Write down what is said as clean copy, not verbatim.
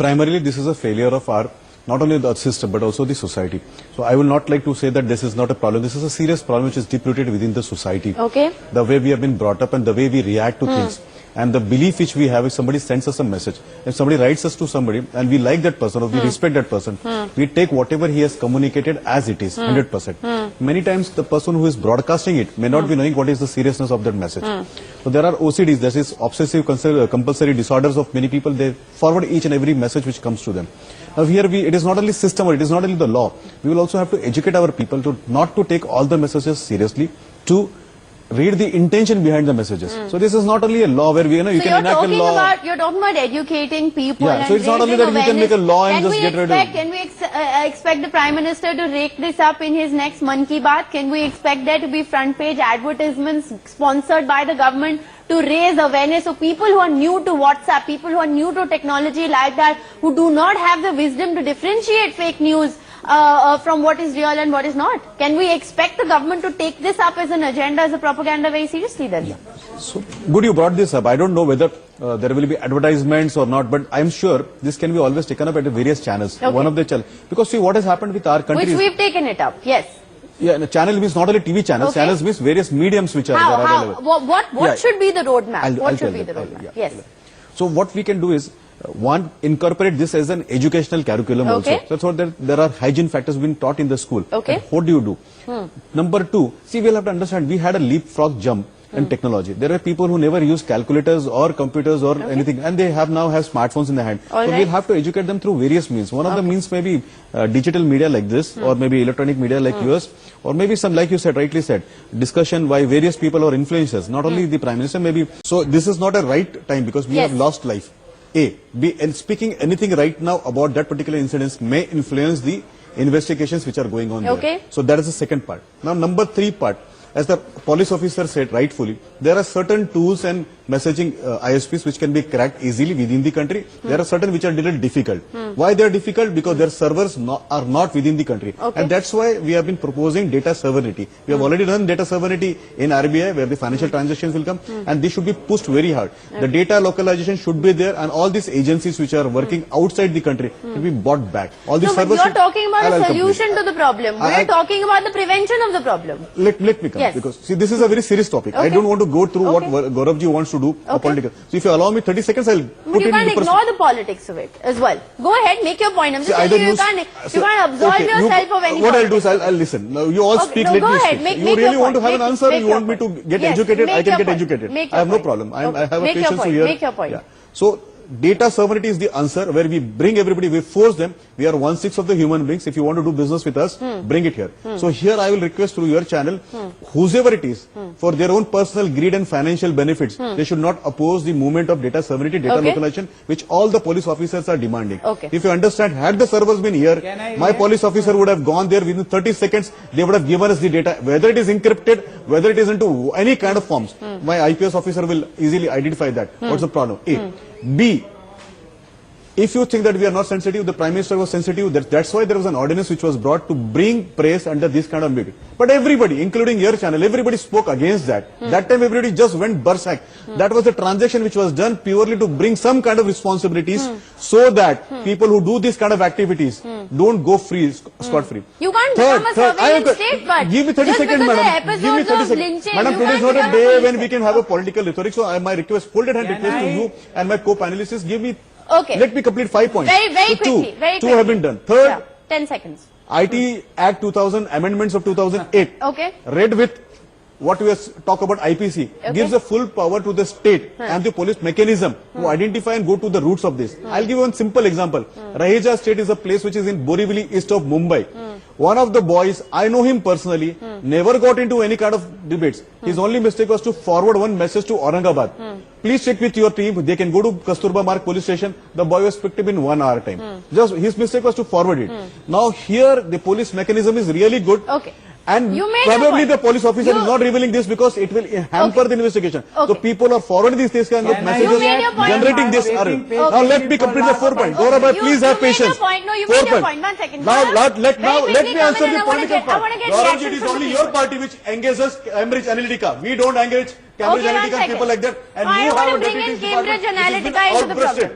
primarily this is a failure of our, not only the system but also the society. So I will not like to say that this is not a problem. This is a serious problem which is deep-rooted within the society. Okay. The way we have been brought up and the way we react to things. And the belief which we have, if somebody sends us a message, if somebody writes us to somebody and we like that person or we respect that person, we take whatever he has communicated as it is, 100%. Many times the person who is broadcasting it may not be knowing what is the seriousness of that message. So there are OCDs, that is obsessive compulsory disorders of many people. They forward each and every message which comes to them. Now here it is not only system or it is not only the law. We will also have to educate our people to not to take all the messages seriously, to read the intention behind the messages. So this is not only a law where we, you can enact a law. You're talking about educating people. Yeah, and so it's not only that we can make a law and just get rid of it. Can we expect the Prime Minister to rake this up in his next Mann Ki Baat? Can we expect there to be front page advertisements sponsored by the government to raise awareness of people who are new to WhatsApp, people who are new to technology like that, who do not have the wisdom to differentiate fake news from what is real and what is not? Can we expect the government to take this up as an agenda, as a propaganda very seriously then? Yeah. So good you brought this up. I don't know whether there will be advertisements or not, but I'm sure this can be always taken up at various channels. Okay. One of the channels, because see what has happened with our country. Which we've taken it up, yes. Yeah, and channel means not only TV channels. Okay. Channels means various mediums which are available. What should be the roadmap? What should be the roadmap? Yes. So what we can do is, one, incorporate this as an educational curriculum also. So there are hygiene factors being taught in the school. Okay. And what do you do? Number two, see, we'll have to understand, we had a leapfrog jump in technology. There are people who never use calculators or computers or anything, and they now have smartphones in their hand. So we'll have to educate them through various means. One of the means may be digital media like this, or maybe electronic media like yours, or maybe some, like you said, rightly said, discussion by various people or influencers, not only the Prime Minister, maybe. So this is not a right time because we have lost life. A. B. And speaking anything right now about that particular incident may influence the investigations which are going on there. So that is the second part. Now number 3 part, as the police officer said rightfully, there are certain tools and messaging ISPs which can be cracked easily within the country. There are certain which are a little difficult. Why they are difficult? Because their servers are not within the country. And that's why we have been proposing data sovereignty. We have already done data sovereignty in RBI where the financial transactions will come, and this should be pushed very hard. The data localization should be there, and all these agencies which are working outside the country should be bought back. All these servers. You're talking about a solution to the problem. We're talking about the prevention of the problem. Let me come. Because see, this is a very serious topic. I don't want to go through what Gaurav ji wants to do political. So if you allow me 30 seconds, I'll put you can't ignore the politics of it as well. Go ahead, make your point. I'm just telling you, you can't absolve yourself of any What I'll do is I'll listen. Now you all speak, let me speak. You really want to have an answer, you want me to get educated, I can get educated. I have no problem. I have a patience to hear. Make your point. So data sovereignty is the answer, where we bring everybody, we force them. We are 1/6 of the human beings. If you want to do business with us, bring it here. So here I will request through your channel, whosoever it is, for their own personal greed and financial benefits, they should not oppose the movement of data sovereignty, data localization, which all the police officers are demanding. If you understand, had the servers been here, my police officer would have gone there within 30 seconds. They would have given us the data, whether it is encrypted, whether it is into any kind of forms. My IPS officer will easily identify that. What's the problem? A. B. If you think that we are not sensitive, the Prime Minister was sensitive. That's why there was an ordinance which was brought to bring press under this kind of movement. But everybody, including your channel, everybody spoke against that. That time everybody just went berserk. That was a transaction which was done purely to bring some kind of responsibilities so that people who do this kind of activities don't go free, scot-free. You can't become a surveillance state, but give me 30 seconds, madam. Give me 30 seconds. Madam, today is not a day when we can have a political rhetoric. So my request, folded hand request to you and my co-panelists is give me. Let me complete 5 points. Very quickly. Two have been done. Third, 10 seconds. IT Act 2000, amendments of 2008. Read with what we talk about IPC. Gives a full power to the state and the police mechanism to identify and go to the roots of this. I'll give you one simple example. Raheja state is a place which is in Borivali, east of Mumbai. One of the boys, I know him personally, never got into any kind of debates. His only mistake was to forward one message to Aurangabad. Please check with your team. They can go to Kasturba Marg police station. The boy was picked up in 1 hour time. Just his mistake was to forward it. Now here the police mechanism is really good. And probably the police officer is not revealing this because it will hamper the investigation. So people are forwarding these kind of messages, generating this. Now let me complete the 4 points. Gaurav, please have patience. No, you made your point. 1 second. Now let me answer the political part. Gaurav, it is only your party which engages Cambridge Analytica. We don't engage Cambridge Analytica, people like that. And I want to bring in Cambridge Analytica into the problem.